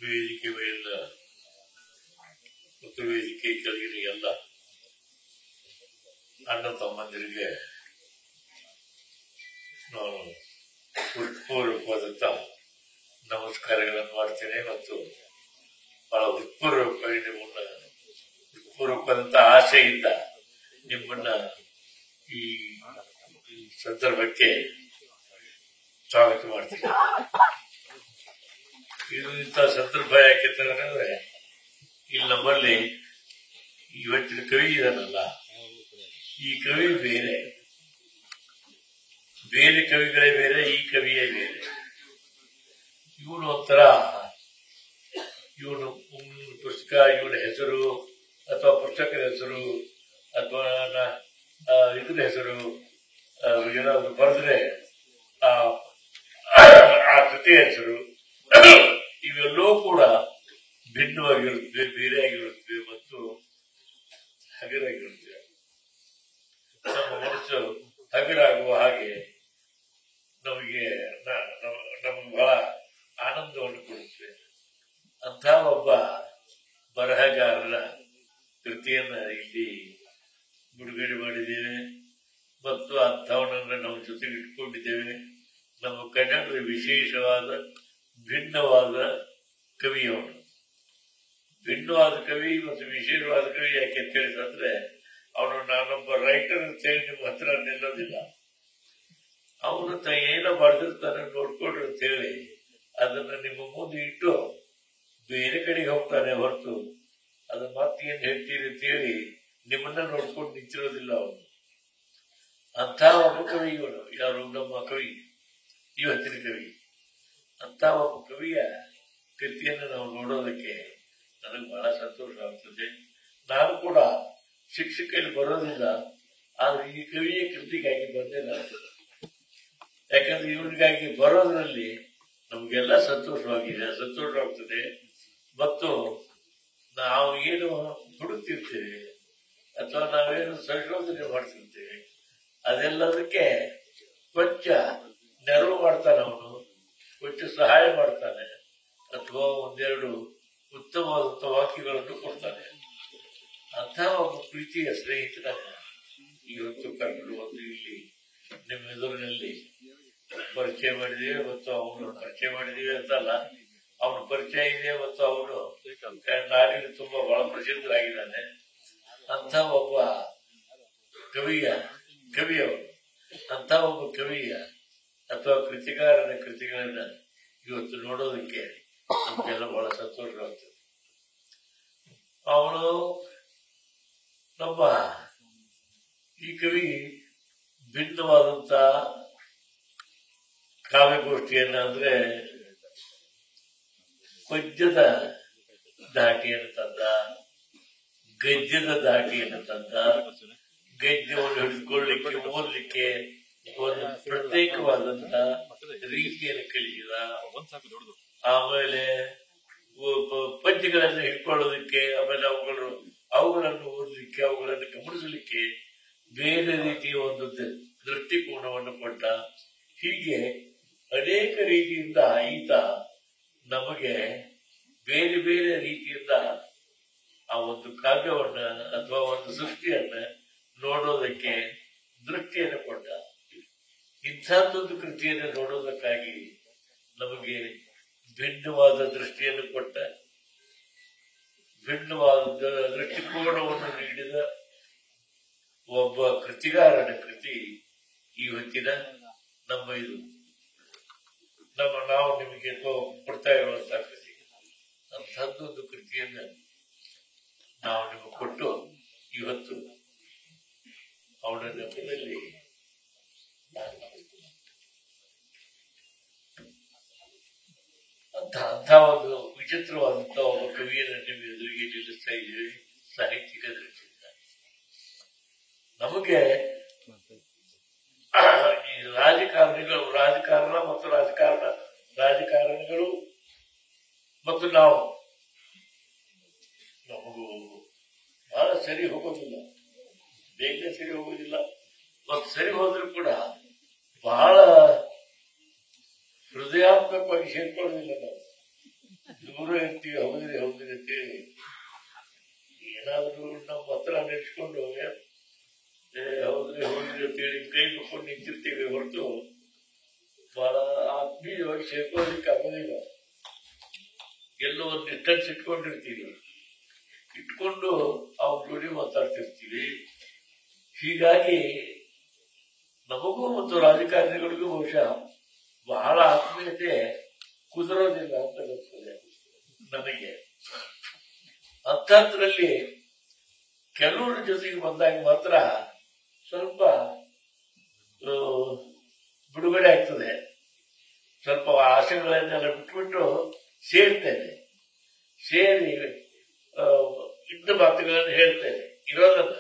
ವೇದಿಕೆ ಮೇಲಿನ ಮತ್ತು ವೇದಿಕೆ ಕೆಳಗಿನ ಎಲ್ಲ ಅಣ್ಣ ತಮ್ಮಂದಿರಿಗೆ ನಾನು ಹೃತ್ಪೂರ್ವಕವಾದಂತ ನಮಸ್ಕಾರಗಳನ್ನು ಮಾಡ್ತೇನೆ ಮತ್ತು ಬಹಳ ಹೃತ್ಪೂರ್ವಕವಾದಂತ ಆಸೆಯಿಂದ ನಿಮ್ಮನ್ನ ಈ ಸಂದರ್ಭಕ್ಕೆ ಸ್ವಾಗತ ಮಾಡ್ತೀನಿ. ಇದು ಇಂಥ ಸಂದರ್ಭ ಯಾಕೆ ಅಂದ್ರೆ ಇಲ್ಲಿ ನಮ್ಮಲ್ಲಿ ಇವತ್ತಿನ ಕವಿ ಇದನ್ನಲ್ಲ, ಈ ಕವಿ ಬೇರೆ ಬೇರೆ ಕವಿಗಳೇ ಬೇರೆ, ಈ ಕವಿಯೇ ಬೇರೆ. ಇವನು ಒಂಥರ ಇವನು ಪುಸ್ತಕ, ಇವನ ಹೆಸರು ಅಥವಾ ಪುಸ್ತಕದ ಹೆಸರು ಅಥವಾ ಇದ್ರ ಹೆಸರು ಏನಾದ್ರು ಬರೆದ್ರೆ ಆ ಕೃತಿಯ ಹೆಸರು ಇವೆಲ್ಲವೂ ಕೂಡ ಭಿನ್ನವಾಗಿರುತ್ತವೆ, ಬೇರೆಯಾಗಿರುತ್ತವೆ ಮತ್ತು ಹಗರಾಗಿರುತ್ತವೆ. ನಮ್ಮ ಮನಸ್ಸು ಹಗರಾಗುವ ಹಾಗೆ ನಮಗೆ ಬಹಳ ಆನಂದವನ್ನು ಕೊಡುತ್ತವೆ. ಅಂಥ ಒಬ್ಬ ಬರಹಗಾರರ ಕೃತಿಯನ್ನ ಇಲ್ಲಿ ಬಿಡುಗಡೆ ಮಾಡಿದ್ದೇವೆ ಮತ್ತು ಅಂಥವನನ್ನ ನಮ್ಮ ಜೊತೆಗೆ ಇಟ್ಕೊಂಡಿದ್ದೇವೆ. ನಮ್ಮ ಕನ್ನಡದ ವಿಶೇಷವಾದ ಭಿನ್ನವಾದ ಕವಿಯವನು. ಭಿನ್ನವಾದ ಕವಿ ಮತ್ತು ವಿಶೇಷವಾದ ಕವಿ ಯಾಕೆ ಅಂತ ಹೇಳಿದ್ರೆ, ಅವನು ನಾನೊಬ್ಬ ರೈಟರ್ ಅಂತ ಹೇಳಿ ನಿಮ್ಮ ಹತ್ರ ನಿಲ್ಲೋದಿಲ್ಲ. ಅವನು ಏನೋ ಬರೆದಿರ್ತಾನೆ ನೋಡ್ಕೊಡ್ರಿ ಅಂತ ಹೇಳಿ ಅದನ್ನ ನಿಮ್ಮ ಮುಂದೆ ಇಟ್ಟು ಬೇರೆ ಕಡೆಗೆ ಹೋಗ್ತಾನೆ ಹೊರತು ಅದನ್ನ ಮತ್ತೇನ್ ಹೇಳ್ತೀರಿ ಅಂತ ಹೇಳಿ ನಿಮ್ಮನ್ನ ನೋಡ್ಕೊಂಡು ನಿಂತಿರೋದಿಲ್ಲ ಅವನು. ಅಂತ ಒಬ್ಬ ಕವಿ ಇವನು. ಯಾರು? ನಮ್ಮ ಕವಿ, ಇವತ್ತಿನ ಕವಿ. ಅಂತ ಒಬ್ಬ ಕವಿಯ ಕೃತಿಯನ್ನು ನಾವು ನೋಡೋದಕ್ಕೆ ನನಗೆ ಬಹಳ ಸಂತೋಷ ಆಗ್ತದೆ. ನಾನು ಕೂಡ ಶಿಕ್ಷಕಲ್ಲಿ ಬರೋದಿಲ್ಲ, ಆದ್ರೆ ಈ ಕವಿಯ ಕೃತಿಗಾಗಿ ಬಂದೆ ನಾನು. ಯಾಕಂದ್ರೆ ಇವನಿಗಾಗಿ ಬರೋದ್ರಲ್ಲಿ ನಮ್ಗೆಲ್ಲ ಸಂತೋಷವಾಗ್ತದೆ ಮತ್ತು ನಾವು ಏನು ಹುಡುಕ್ತಿರ್ತೇವೆ ಅಥವಾ ನಾವೇನು ಸಂಶೋಧನೆ ಮಾಡ್ತಿರ್ತೇವೆ ಅದೆಲ್ಲದಕ್ಕೆ ಕೊಂಚ ನೆರವು ಮಾಡ್ತಾನೆ ಅವನು, ಕೊಂಚ ಸಹಾಯ ಮಾಡ್ತಾನೆ ಅಥವಾ ಒಂದೆರಡು ಉತ್ತಮವಾದಂಥ ವಾಕ್ಯಗಳನ್ನು ಕೊಡ್ತಾನೆ. ಅಂಥ ಒಬ್ಬ ಪ್ರೀತಿಯ ಸ್ನೇಹಿತರನ್ನ ಇವತ್ತು ಕರ್ಕೊಂಡು ಬಂದು ಇಲ್ಲಿ ನಿಮ್ಮ ಎದುರಿನಲ್ಲಿ ಪರಿಚಯ ಮಾಡಿದ್ದೇವೆ ಮತ್ತು ಅವನು ಪರಿಚಯ ಮಾಡಿದ್ದೀವಿ ಅಂತಲ್ಲ, ಅವನು ಪರಿಚಯ ಇದೆ ಮತ್ತು ಅವನು ನಾಡಿನ ತುಂಬಾ ಬಹಳ ಪ್ರಸಿದ್ಧರಾಗಿದ್ದಾನೆ. ಅಂತ ಒಬ್ಬ ಕವಿಯವರು ಅಂತ ಒಬ್ಬ ಕವಿಯ ಅಥವಾ ಕೃತಿಗಾರನ ಕೃತಿಗಳನ್ನ ಇವತ್ತು ನೋಡೋದಕ್ಕೆ ನಮ್ಗೆಲ್ಲ ಬಹಳ ಸಂತೋಷವಾಗ್ತದೆ. ಅವನು ನಮ್ಮ ಈ ಕವಿ ಭಿನ್ನವಾದಂತ ಕಾವ್ಯಗೋಷ್ಠಿಯನ್ನ ಅಂದ್ರೆ ಪದ್ಯದ ದಾಟಿಯನ್ನು ತಂದ, ಗದ್ಯದ ದಾಟಿಯನ್ನು ತಂದ, ಗದ್ಯವನ್ನು ಹಿಡಿದುಕೊಳ್ಳಲಿಕ್ಕೆ ಓದಲಿಕ್ಕೆ ಒಂದು ಪ್ರತ್ಯೇಕವಾದಂತ ರೀತಿಯನ್ನು ಕಲಿಸಿದ. ಆಮೇಲೆ ಪದ್ಯಗಳನ್ನು ಹಿಡ್ಕೊಳ್ಳೋದಕ್ಕೆ, ಆಮೇಲೆ ಅವುಗಳನ್ನು ಓದಲಿಕ್ಕೆ, ಅವುಗಳನ್ನು ಗಮನಿಸಲಿಕ್ಕೆ ಬೇರೆ ರೀತಿಯ ಒಂದು ದೃಷ್ಟಿಕೋನವನ್ನು ಕೊಟ್ಟ. ಹೀಗೆ ಅನೇಕ ರೀತಿಯಿಂದ ಈತ ನಮಗೆ ಬೇರೆ ಬೇರೆ ರೀತಿಯಿಂದ ಆ ಒಂದು ಕಾವ್ಯವನ್ನ ಅಥವಾ ಒಂದು ಸೃಷ್ಟಿಯನ್ನ ನೋಡೋದಕ್ಕೆ ದೃಷ್ಟಿಯನ್ನು ಕೊಟ್ಟ. ಇಂಥದ್ದೊಂದು ಕೃತಿಯನ್ನು ನೋಡೋದಕ್ಕಾಗಿ ನಮಗೆ ಭಿನ್ನವಾದ ದೃಷ್ಟಿಯನ್ನು ಕೊಟ್ಟ, ಭಿನ್ನವಾದ ದೃಷ್ಟಿಕೋನವನ್ನು ನೀಡಿದ ಒಬ್ಬ ಕೃತಿಗಾರನ ಕೃತಿ ಇವತ್ತಿನ ನಾವು ನಿಮಗೆ ಕೊಡ್ತಾ ಇರುವಂತಹ ಕೃತಿ. ಅಂಥದ್ದೊಂದು ಕೃತಿಯನ್ನ ನಾವು ನಿಮಗೆ ಕೊಟ್ಟು ಇವತ್ತು ಅವನ ನೆಪದಲ್ಲಿ ಅಂಥ ಒಂದು ವಿಚಿತ್ರವಾದಂತ ಒಬ್ಬ ಕವಿಯನ್ನು ನಿಮ್ಮ ಎದುರಿಗೆ ನಿಲ್ಲಿಸ್ತಾ ಇದ್ದೀವಿ. ಸಾಹಿತ್ಯಿಕ ದೃಷ್ಟಿಯಿಂದ ನಮಗೆ ರಾಜಕಾರಣಿಗಳು ಮತ್ತು ನಮಗೂ ಬಹಳ ಸರಿ ಹೋಗೋದಿಲ್ಲ, ಬೇಗನೆ ಸರಿ ಹೋಗೋದಿಲ್ಲ. ಮತ್ತು ಸರಿ ಹೋದ್ರೂ ಕೂಡ ಬಹಳ ಹೃದಯಾತ್ಮಕವಾಗಿ ಸೇರ್ಕೊಳ್ಳೋದಿಲ್ಲ. ನಾವು ದೂರ ಇರ್ತೀವಿ. ಹೌದ್ರಿ ಹೌದ್ರಿ ಅಂತೇಳಿ ಏನಾದ್ರು ನಮ್ಮ ಹತ್ರ ನೆನೆಸ್ಕೊಂಡು ಹೌದ್ರಿ ಹೌದ್ರಿ ಅಂತೇಳಿ ಕೈ ಮುಕ್ಕೊಂಡು ನಿಂತಿರ್ತೀವಿ ಹೊರತು ಬಹಳ ಆತ್ಮೀಯವಾಗಿ ಸೇರ್ಕೊಳ್ಳಿಕ್ಕೆ ಆಗೋದಿಲ್ಲ. ಎಲ್ಲೋ ಒಂದು ಡಿಸ್ಟೆನ್ಸ್ ಇಟ್ಕೊಂಡಿರ್ತೀವಿ, ಇಟ್ಕೊಂಡು ಅವ್ರ ಜೋಡಿ ಮಾತಾಡ್ತಿರ್ತೀವಿ. ಹೀಗಾಗಿ ನಮಗೂ ಮತ್ತು ರಾಜಕಾರಣಿಗಳಿಗೂ ಬಹುಶಃ ಬಹಳ ಆತ್ಮೀಯತೆ ಕುದುರೋದಿಲ್ಲ ಅಂತ ಅನಿಸ್ತದೆ ನನಗೆ. ಅಂಥದ್ರಲ್ಲಿ ಕೆಲವರ ಜೊತೆಗೆ ಬಂದಾಗ ಮಾತ್ರ ಸ್ವಲ್ಪ ಬಿಡುಗಡೆ ಆಗ್ತದೆ. ಸ್ವಲ್ಪ ಆಸೆಗಳನ್ನೆಲ್ಲ ಬಿಟ್ಬಿಟ್ಟು ಸೇರ್ತೇನೆ, ಸೇರಿ ಇದ್ದ ಮಾತುಗಳನ್ನು ಹೇಳ್ತೇನೆ. ಇರೋದನ್ನ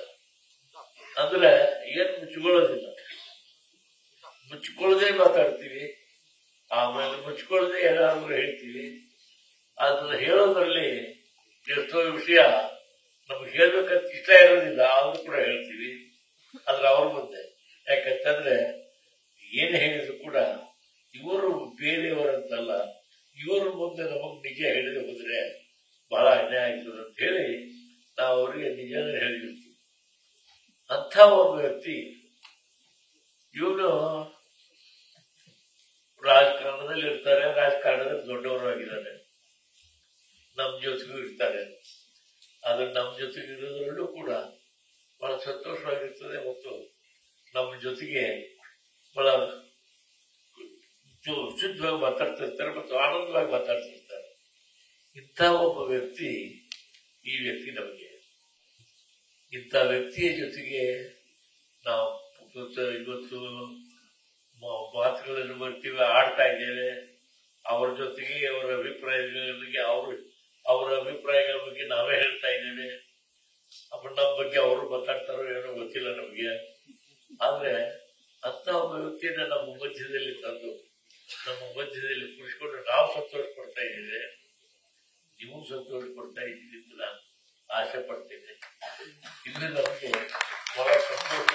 ಅಂದ್ರೆ ಏನು ಮುಚ್ಚಿಕೊಳ್ಳೋದಿಲ್ಲ, ಮುಚ್ಚಿಕೊಳ್ಳದೆ ಮಾತಾಡ್ತೀವಿ. ಆಮೇಲೆ ಮುಚ್ಚಿಕೊಳ್ಳದೆ ಏನಾದ್ರು ಹೇಳ್ತೀವಿ. ಅದನ್ನ ಹೇಳೋದ್ರಲ್ಲಿ ಎಷ್ಟೋ ವಿಷಯ ನಮ್ಗೆ ಹೇಳ್ಬೇಕಂತ ಇಷ್ಟ ಇರೋದಿಲ್ಲ, ಆದ್ರೂ ಕೂಡ ಹೇಳ್ತೀವಿ. ಆದ್ರೆ ಅವ್ರ ಮುಂದೆ ಯಾಕಂತಂದ್ರೆ ಏನ್ ಹೇಳಿದ್ರು ಕೂಡ ಇವರು ಬೇರೆಯವರಂತಲ್ಲ, ಇವ್ರ ಮುಂದೆ ನಮಗ್ ನಿಜ ಹೇಳಿದ್ರೆ ಹೋದ್ರೆ ಬಹಳ ಅನ್ಯಾಯ ಆಗ್ತದೆ ಅಂತ ಹೇಳಿ ನಾವು ಅವರಿಗೆ ನಿಜನ ಹೇಳಿರ್ತೀವಿ. ಅಂಥ ಒಬ್ಬ ವ್ಯಕ್ತಿ ಇವನು ರಾಜಕಾರಣದಲ್ಲಿ ಇರ್ತಾರೆ, ರಾಜಕಾರಣದಲ್ಲಿ ದೊಡ್ಡವರಾಗಿದ್ದಾರೆ, ನಮ್ ಜೊತೆಗೂ ಇರ್ತಾರೆ. ಆದ್ರೆ ನಮ್ ಜೊತೆಗೆ ಇರೋದ್ರಲ್ಲೂ ಕೂಡ ಬಹಳ ಸಂತೋಷವಾಗಿರ್ತದೆ ಮತ್ತು ನಮ್ಮ ಜೊತೆಗೆ ಬಹಳ ಶುದ್ಧವಾಗಿ ಮಾತಾಡ್ತಿರ್ತಾರೆ ಮತ್ತು ಆನಂದವಾಗಿ ಮಾತಾಡ್ತಿರ್ತಾರೆ. ಇಂಥ ಒಬ್ಬ ವ್ಯಕ್ತಿ ಈ ವ್ಯಕ್ತಿ ನಮಗೆ. ಇಂಥ ವ್ಯಕ್ತಿಯ ಜೊತೆಗೆ ನಾವು ಇವತ್ತು ಮಾತುಗಳನ್ನು ಬರ್ತೀವಿ, ಆಡ್ತಾ ಇದ್ದೇವೆ. ಅವರ ಜೊತೆಗೆ ಅವರ ಅಭಿಪ್ರಾಯಗಳಿಗೆ ಅವರ ಅಭಿಪ್ರಾಯಗಳ ಬಗ್ಗೆ ನಾವೇ ಹೇಳ್ತಾ ಇದ್ದೇವೆ. ನಮ್ಮ ಬಗ್ಗೆ ಅವರು ಮಾತಾಡ್ತಾರೋ ಏನೋ ಗೊತ್ತಿಲ್ಲ ನಮಗೆ. ಆದ್ರೆ ಅಂತ ಒಬ್ಬ ವ್ಯಕ್ತಿಯನ್ನ ನಮ್ಮ ಮಧ್ಯದಲ್ಲಿ ತಂದು ನಮ್ಮ ಮಧ್ಯದಲ್ಲಿ ಕುಳಿಸ್ಕೊಂಡು ನಾವು ಸಂತೋಷ ಪಡ್ತಾ ಇದ್ದೇವೆ, ನೀವು ಸಂತೋಷ ಪಡ್ತಾ ಇದ್ದೀವಿ ಅಂತ ನಾನು ಆಸೆ ಪಡ್ತೇನೆ. ಇಲ್ಲಿ ನಮಗೆ ಬಹಳ ಸಂತೋಷ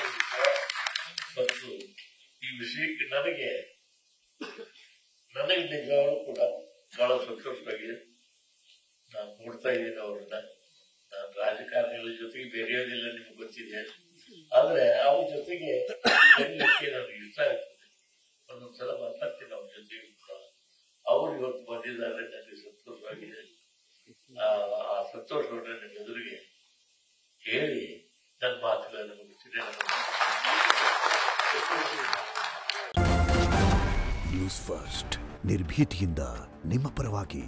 ಮತ್ತು ಈ ವಿಷಯಕ್ಕೆ ನನಗೆ ನಿಜವಾಗ್ಲೂ ಕೂಡ ಬಹಳ ಸಂತೋಷವಾಗಿದೆ. ನಾನು ನೋಡ್ತಾ ಇದ್ದೀನಿ ಅವ್ರನ್ನ. ನಾನು ರಾಜಕಾರಣಿಗಳ ಜೊತೆಗೆ ಬೆರೆಯೋದಿಲ್ಲ, ನಿಮ್ಗೆ ಗೊತ್ತಿದೆ. ಆದ್ರೆ ಅವ್ರ ಜೊತೆಗೆ ಬೆರೆಯೋಕ್ಕೆ ನನಗೆ ಇಷ್ಟ ಆಗ್ತದೆ. ಒಂದೊಂದ್ಸಲ ಮಾತಾಡ್ತೀನಿ ಅವ್ರ ಜೊತೆಗೆ ಕೂಡ. ಅವ್ರು ಇವತ್ತು ಬಂದಿದ್ದಾರೆ, ನನಗೆ ಸಂತೋಷವಾಗಿದೆ. ಆ ಸಂತೋಷವನ್ನ ನಿಮ್ಮ ಎದುರಿಗೆ ಹೇಳಿ ನನ್ನ ಮಾತುಗಳನ್ನು ಮುಗಿಸಿದೆ. ನ್ಯೂಸ್ ಫಸ್ಟ್, ನಿರ್ಭೀತಿಯಿಂದ ನಿಮ್ಮ ಪರವಾಗಿ.